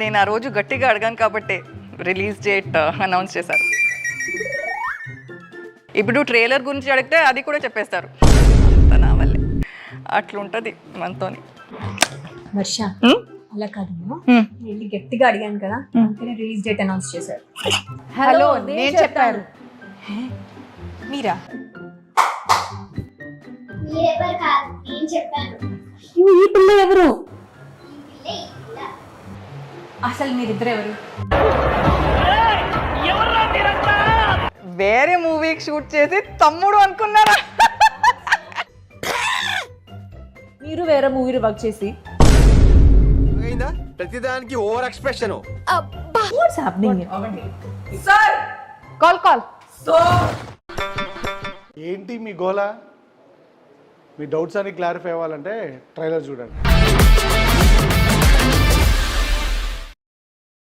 నేను ఆ రోజు గట్టిగా అడిగాను కాబట్టి రిలీజ్ డేట్ అనౌన్స్ చేశారు. ఇప్పుడు ట్రైలర్ గురించి అడిగితే అది కూడా చెప్పేస్తారు. అంత నా వల్లే అట్లుంటది మనతోని. వర్ష అలా కాదమ్మా, వెళ్ళి గట్టిగా అడిగాను కదా అందుకనే రిలీజ్ డేట్ అనౌన్స్ చేశారు. హలో నేను చెప్పాను. మీరా? మీరెవరు కాదు, నేను చెప్పాను. ఈ పిల్ల ఎవరు? ఈ పిల్ల ఈ పిల్ల. అసలు మీరిద్దరు ఎవరు? వేరే మూవీకి షూట్ చేసి తమ్ముడు అనుకున్నారా? మీరు వేరే మూవీలో వర్క్ చేసి ప్రతిదానికి over expression. What's happening? Sir call ఏంటి మీ గోలా? మీ డౌట్స్ అన్ని క్లారిఫై అవ్వాలంటే ట్రైలర్ చూడండి.